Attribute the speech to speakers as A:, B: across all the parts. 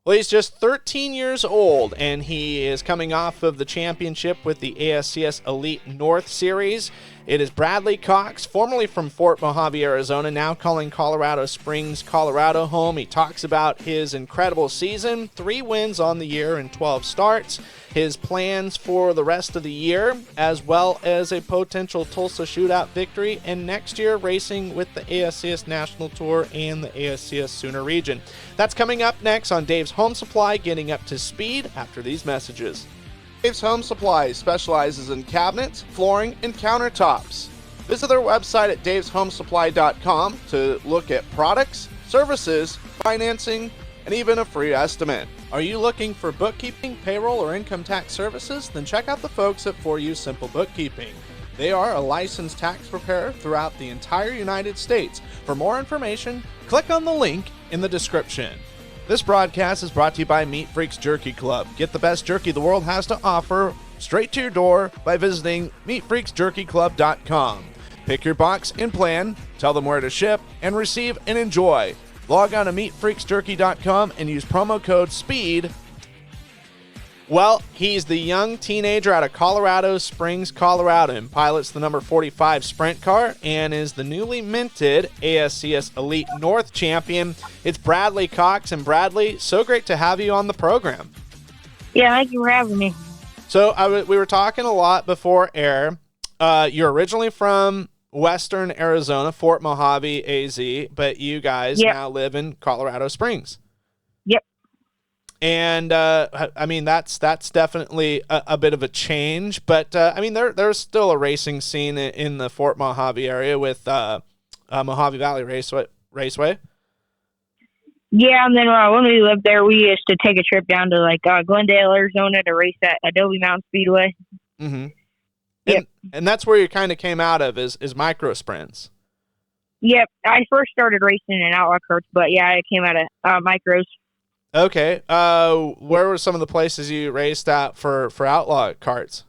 A: Well, he's just 13 years old, and he is coming off of the championship with the ASCS-Elite North Series. It is Bradley Cox, formerly from Fort Mojave, Arizona, now calling Colorado Springs, Colorado home. He talks about his incredible season, 3 wins on the year and 12 starts, his plans for the rest of the year, as well as a potential Tulsa Shootout victory, and next year racing with the ASCS-National Tour and the ASCS Sooner region. That's coming up next on Dave's Home Supply, getting up to speed after these messages. Dave's Home Supply specializes in cabinets, flooring, and countertops. Visit their website at daveshomesupply.com to look at products, services, financing, and even a free estimate. Are you looking for bookkeeping, payroll, or income tax services? Then check out the folks at For You Simple Bookkeeping. They are a licensed tax preparer throughout the entire United States. For more information, click on the link in the description. This broadcast is brought to you by Meat Freaks Jerky Club. Get the best jerky the world has to offer straight to your door by visiting meatfreaksjerkyclub.com. Pick your box and plan, tell them where to ship, and receive and enjoy. Log on to meatfreaksjerky.com and use promo code SPEED. Well, he's the young teenager out of Colorado Springs, Colorado, and pilots the number 45 sprint car and is the newly minted ASCS Elite North champion. It's Bradley Cox. And Bradley, so great to have you on the program.
B: Yeah, thank you for having me.
A: So we were talking a lot before air. You're originally from Western Arizona, Fort Mojave, AZ, but you guys now live in Colorado Springs.
B: Yep.
A: And, I mean, that's definitely a bit of a change, but, I mean, there's still a racing scene in the Fort Mojave area with Mojave Valley Raceway.
B: Yeah, and then when we lived there, we used to take a trip down to, like, Glendale, Arizona to race at Adobe Mountain Speedway.
A: Mm-hmm.
B: Yep.
A: And that's where you kind of came out of is micro sprints.
B: Yep. I first started racing in outlaw carts, but, yeah, I came out of micros.
A: Okay. Where were some of the places you raced at for outlaw carts?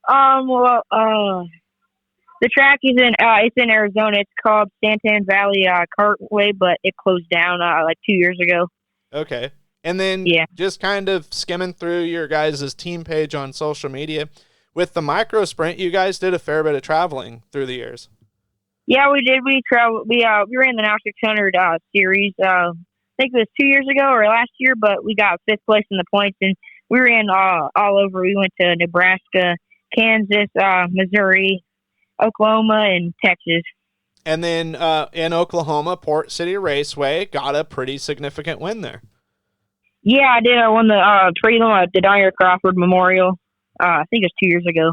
B: Well, the track is it's in Arizona. It's called Santan Valley Cartway, but it closed down like 2 years ago.
A: Okay. And then just kind of skimming through your guys' team page on social media, with the micro sprint, you guys did a fair bit of traveling through the years. Yeah,
B: we did. We traveled. We ran the Now 600 series. I think it was 2 years ago or last year, but we got 5th place in the points, and we ran all over. We went to Nebraska, Kansas, Missouri, Oklahoma, and Texas.
A: And then in Oklahoma, Port City Raceway got a pretty significant win there.
B: Yeah, I did. I won the Freedom at the Dyer Crawford Memorial. I think it was 2 years ago.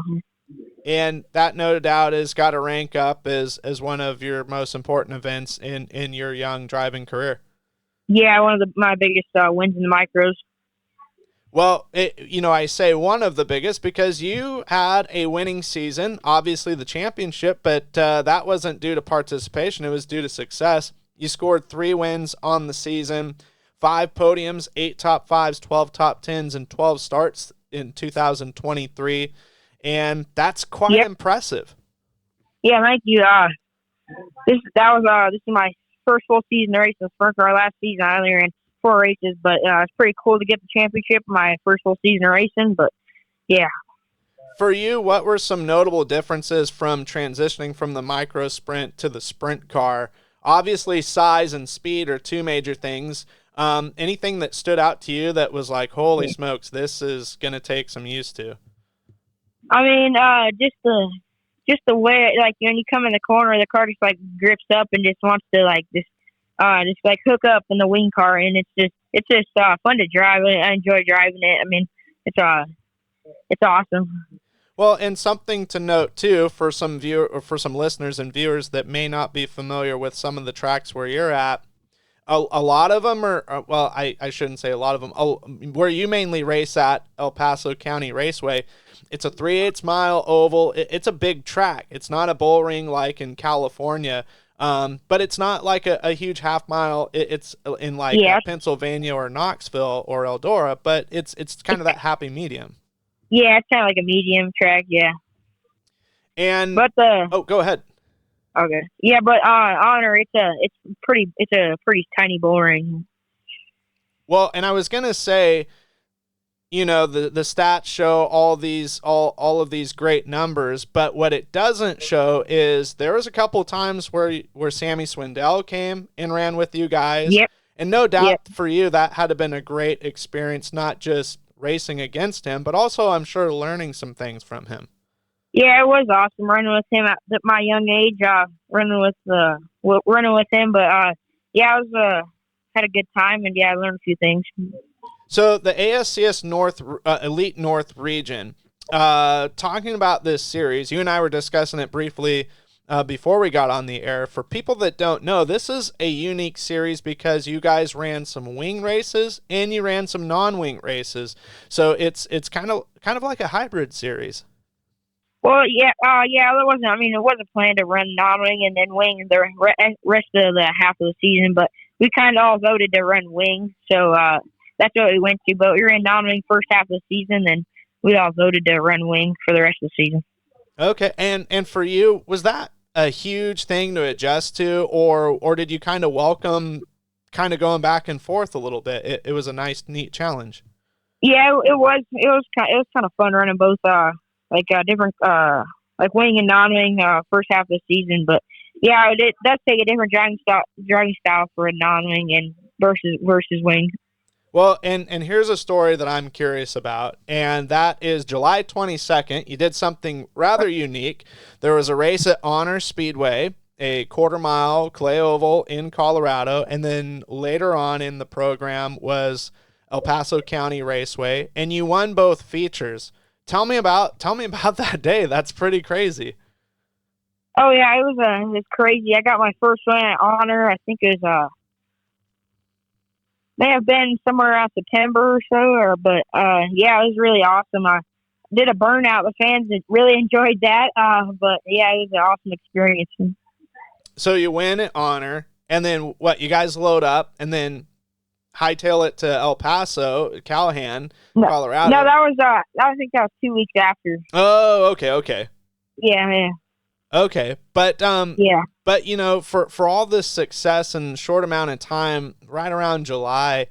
A: And that, no doubt, has got to rank up as one of your most important events in your young driving career.
B: Yeah, one of my biggest wins in the micros.
A: Well, I say one of the biggest because you had a winning season, obviously the championship, but that wasn't due to participation. It was due to success. You scored 3 wins on the season, 5 podiums, 8 top 5s, 12 top 10s, and 12 starts in 2023. And that's quite impressive. Yeah,
B: thank you. This is my first full season racing the sprint car. Last season I only ran 4 races, but it's pretty cool to get the championship, my first full season racing. But yeah.
A: For you, what were some notable differences from transitioning from the micro sprint to the sprint car? Obviously, size and speed are 2 major things. Anything that stood out to you that was like, holy smokes, this is going to take some use to?
B: I mean, just the way, like, when you come in the corner, the car just like grips up and just wants to just hook up in the wing car, and it's just fun to drive. I enjoy driving it. I mean, it's awesome.
A: Well, and something to note too for some listeners and viewers that may not be familiar with some of the tracks where you're at. A lot of them are, well, I shouldn't say a lot of them. Where you mainly race at El Paso County Raceway, it's a 3/8 mile oval. It's a big track. It's not a bull ring like in California, but it's not like a huge half mile. It's in Pennsylvania or Knoxville or Eldora, but it's kind of that happy medium.
B: Yeah, it's kind of like a medium track, yeah.
A: And go ahead.
B: Okay. Yeah, but Honor, it's a pretty tiny bull ring.
A: Well, and I was going to say, the stats show all of these great numbers, but what it doesn't show is there was a couple times where Sammy Swindell came and ran with you guys.
B: Yep.
A: And no doubt
B: Yep.
A: for you that had to been a great experience, not just racing against him, but also I'm sure learning some things from him.
B: Yeah, it was awesome running with him at my young age. Running with him, but yeah, I was had a good time, and yeah, I learned a few things.
A: So the ASCS North Elite North region, talking about this series, you and I were discussing it briefly before we got on the air. For people that don't know, this is a unique series because you guys ran some wing races and you ran some non-wing races. So it's kind of like a hybrid series.
B: Well, yeah, it wasn't. I mean, it wasn't planned to run non-wing and then wing the rest of the half of the season, but we kind of all voted to run wing, so that's what we went to. But we ran non-wing first half of the season, and we all voted to run wing for the rest of the season.
A: Okay, and for you, was that a huge thing to adjust to, or did you kind of welcome kind of going back and forth a little bit? It was a nice, neat challenge.
B: Yeah, it was. It was kind of fun running both. Different like wing and non-wing first half of the season, but yeah, it does take a different driving style for a non-wing and versus wing.
A: Well, and here's a story that I'm curious about, and that is July 22nd. You did something rather unique. There was a race at Honor Speedway, a quarter-mile clay oval in Colorado, and then later on in the program was El Paso County Raceway, and you won both features. Tell me about that day. That's pretty crazy.
B: Oh yeah, it was crazy. I got my first win at Honor. I think it was may have been somewhere around September or so, but yeah, it was really awesome. I did a burnout. The fans really enjoyed that. But yeah, it was an awesome experience.
A: So you win at Honor, and then what? You guys load up, and then hightail it to El Paso, Callahan, Colorado.
B: No, I think that was 2 weeks after.
A: Oh, okay.
B: Yeah.
A: Okay, but
B: yeah.
A: But for all this success in a short amount of time, right around July,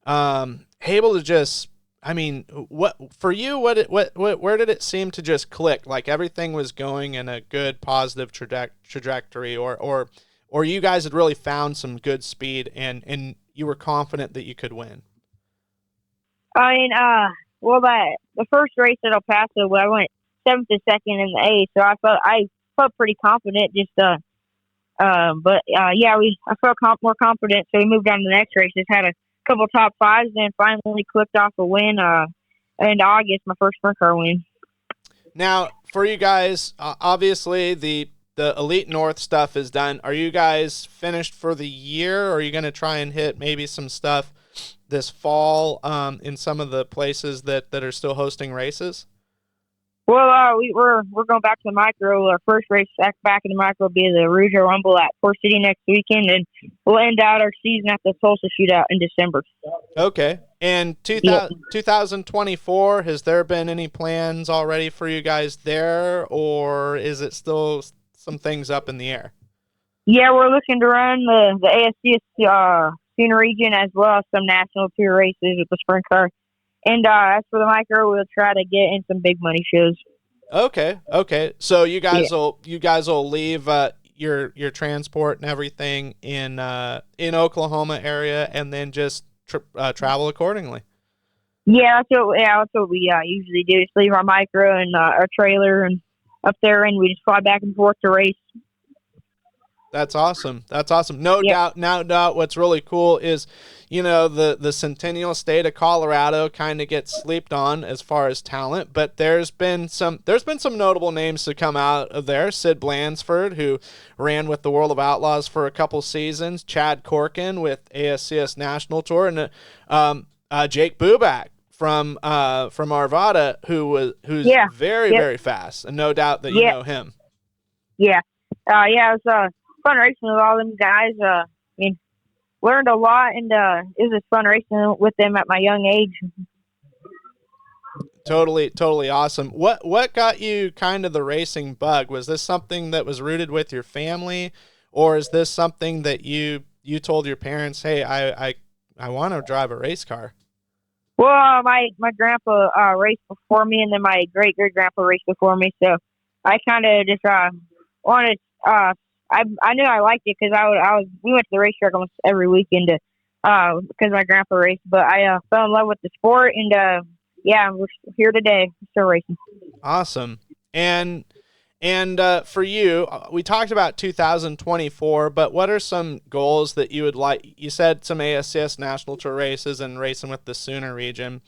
A: able to just, I mean, what for you? Where did it seem to just click? Like everything was going in a good, positive trajectory, or you guys had really found some good speed and you were confident that you could win?
B: I mean, the first race at El Paso, I went 7th to 2nd in the A, so I felt pretty confident. I felt more confident, so we moved on to the next race. Just had a couple top fives, and finally clicked off a win in August, my first sprint car win.
A: Now, for you guys, obviously the Elite North stuff is done. Are you guys finished for the year, or are you going to try and hit maybe some stuff this fall in some of the places that are still hosting races?
B: Well, we're going back to the micro. Our first race back in the micro will be the Rouge Rumble at Forest City next weekend, and we'll end out our season at the Tulsa Shootout in December.
A: Okay. And 2024, has there been any plans already for you guys there, or is it still some things up in the air?
B: Yeah, we're looking to run the ASCS Sooner region as well as some national tour races with the sprint car. And as for the micro, we'll try to get in some big money shows. Okay.
A: So you guys will leave your transport and everything in Oklahoma area, and then just travel accordingly.
B: Yeah, that's what we usually do. Just leave our micro and our trailer and up there, and we just fly back and forth to race.
A: That's awesome. No doubt. What's really cool is, the Centennial State of Colorado kind of gets slept on as far as talent, but there's been some notable names to come out of there. Sid Blansford, who ran with the World of Outlaws for a couple seasons, Chad Corkin with ASCS-National Tour, and Jake Buback from Arvada, who's very fast, and no doubt that you know him.
B: Yeah. It was fun racing with all them guys. Learned a lot, and it was fun racing with them at my young age.
A: Totally awesome. What got you kind of the racing bug? Was this something that was rooted with your family, or is this something that you told your parents, hey, I I want to drive a race car.
B: Well, my grandpa raced before me, and then my great grandpa raced before me. So I kind of just wanted. I knew I liked it because we went to the racetrack almost every weekend because my grandpa raced. But I fell in love with the sport, and yeah, we're here today, still racing.
A: Awesome. And for you, we talked about 2024, but what are some goals that you would like? You said some ASCS National Tour races and racing with the Sooner region.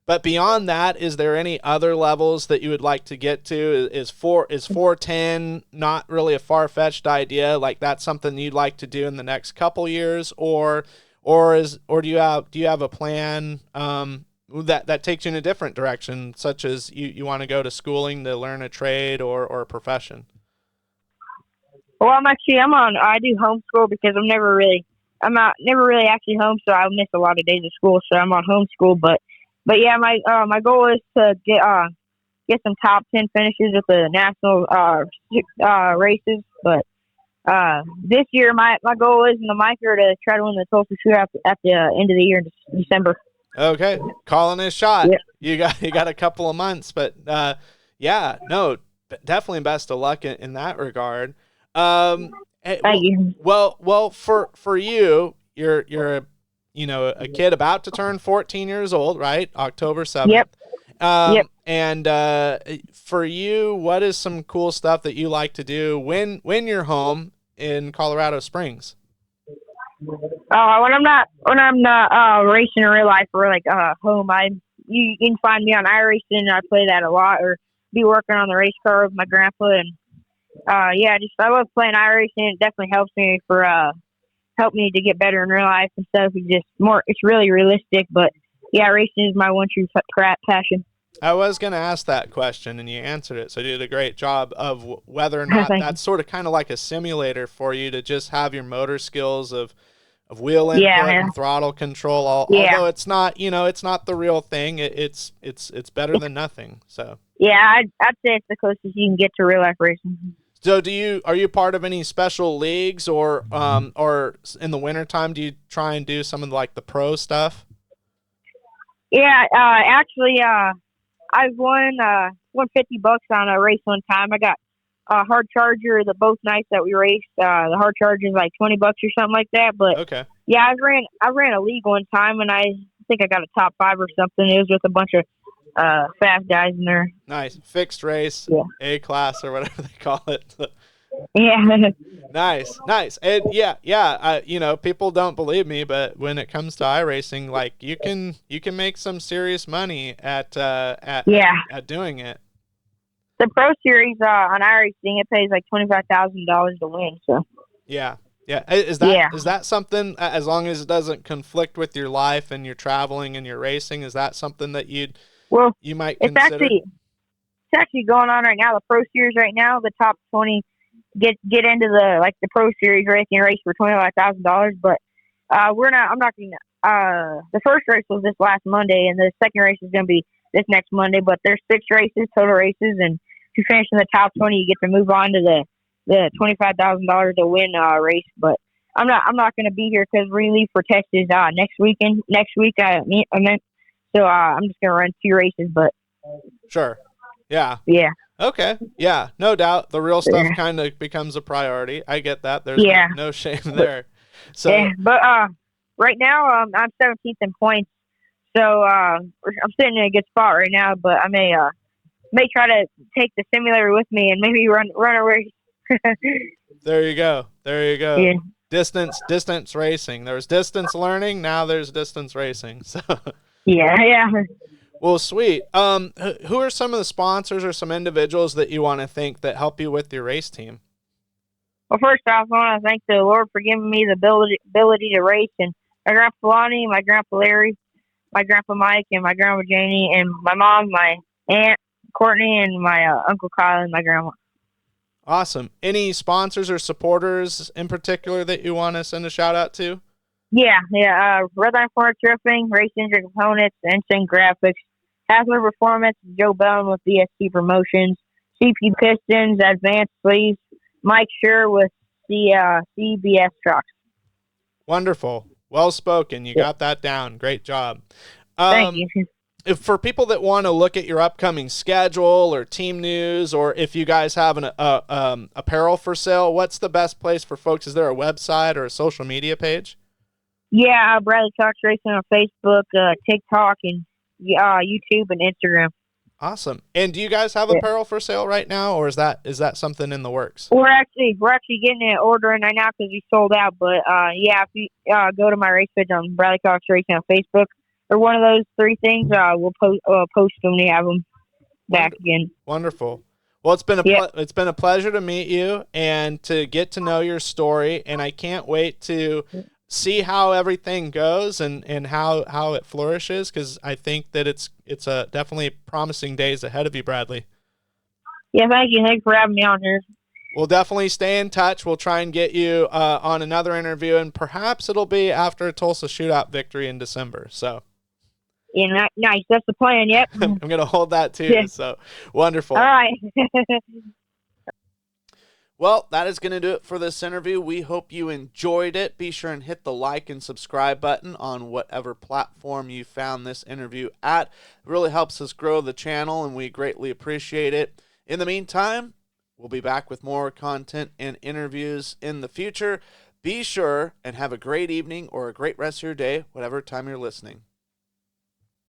A: But beyond that, is there any other levels that you would like to get to? Is 410 not really a far-fetched idea? Like that's something you'd like to do in the next couple years, or do you have a plan that takes you in a different direction, such as you want to go to schooling to learn a trade or a profession?
B: Well, I do homeschool because I'm never really actually home, so I miss a lot of days of school. So I'm on homeschool, but yeah, my goal is to get some top 10 finishes at the national races. But this year, my goal is in the micro to try to win the Tulsa Shoot at the end of the year in December.
A: Okay, calling his shot.
B: Yeah.
A: You got a couple of months, but yeah, no, definitely best of luck in that regard.
B: Thank you.
A: Well, for you, you're a kid about to turn 14 years old, right? October 7th.
B: Yep. Yep.
A: And for you, what is some cool stuff that you like to do when you're home in Colorado Springs?
B: When I'm not racing in real life or like home, you can find me on iRacing. I play that a lot, or be working on the race car with my grandpa, and I love playing iRacing. It definitely helps me help me to get better in real life and stuff. It's really realistic, but yeah, racing is my one true passion.
A: I was going to ask that question, and you answered it, so you did a great job of whether or not that's sort of kind of like a simulator for you to just have your motor skills of wheel input and throttle control. Although it's not, it's not the real thing. It's better than nothing. So
B: yeah, I'd say it's the closest you can get to real life racing.
A: So are you part of any special leagues or in the wintertime, do you try and do some of like the pro stuff?
B: Yeah, actually, I've won $50 on a race one time. I got a hard charger both nights that we raced. The hard charger is like $20 or something like that. But
A: okay.
B: Yeah, I ran a league one time, and I think I got a top 5 or something. It was with a bunch of fast guys in there.
A: Nice. Fixed race,
B: yeah.
A: A class or whatever they call it.
B: Yeah.
A: Nice. And people don't believe me, but when it comes to iRacing, like you can make some serious money at doing it.
B: The Pro Series on iRacing, it pays like $25,000 to win. So.
A: Yeah. Is that something, as long as it doesn't conflict with your life and you're traveling and you're racing, is that something that you might consider?
B: It's actually going on right now. The Pro Series right now, the top 20 get into the Pro Series race for $25,000. But I'm not going to. The first race was this last Monday, and the second race is going to be this next Monday. But there's 6 total races, and if you finish in the top 20, you get to move on to the $25,000 to win race. But I'm not going to be here because we leave for Texas next week. I'm just going to run 2 races. But
A: sure, yeah. Okay, yeah, no doubt. The real stuff kind of becomes a priority. I get that. There's no shame there. So,
B: but right now I'm 17th in points, so I'm sitting in a good spot right now. But I may try to take the simulator with me and maybe run a race.
A: There you go.
B: Yeah.
A: Distance racing. There was distance learning. Now there's distance racing. So
B: yeah.
A: Well, sweet. Who are some of the sponsors or some individuals that you want to thank that help you with your race team?
B: Well, first off, I want to thank the Lord for giving me the ability to race, and my Grandpa Lonnie, my Grandpa Larry, my Grandpa Mike, and my Grandma Janie, and my mom, my Aunt Courtney, and my Uncle Kyle, and my Grandma.
A: Awesome. Any sponsors or supporters in particular that you want to send a shout out to? Yeah.
B: Redline Ford Roofing, Race Injury Components, Insane Graphics, Hassler Performance, Joe Bellin with DST Promotions, CP Pistons, Advanced Sleeves, Mike Scher with CBS Trucks.
A: Wonderful. Well spoken. You
B: Yeah.
A: got that down. Great job.
B: Thank you.
A: If for people that want to look at your upcoming schedule or team news, or if you guys have an apparel for sale, what's the best place for folks? Is there a website or a social media page?
B: Yeah, Bradley Cox Racing on Facebook, TikTok, and YouTube and Instagram.
A: Awesome. And do you guys have
B: Yeah.
A: apparel for sale right now, or is that something in the works?
B: We're actually getting it ordering right now because we sold out. But yeah, if you go to my race page on Bradley Cox Racing on Facebook or one of those three things, we'll post them when we have them back again.
A: Wonderful. Well, it's been a pleasure to meet you and to get to know your story, and I can't wait to see how everything goes and how it flourishes, because I think that it's definitely promising days ahead of you, Bradley.
B: Yeah, thank you. Thanks for having me on here.
A: We'll definitely stay in touch. We'll try and get you on another interview, and perhaps it'll be after a Tulsa Shootout victory in December. So.
B: Yeah, nice. That's the plan. Yep.
A: I'm going to hold that too.
B: Yeah.
A: So wonderful.
B: All right.
A: Well, that is going to do it for this interview. We hope you enjoyed it. Be sure and hit the like and subscribe button on whatever platform you found this interview at. It really helps us grow the channel, and we greatly appreciate it. In the meantime, we'll be back with more content and interviews in the future. Be sure and have a great evening or a great rest of your day, whatever time you're listening.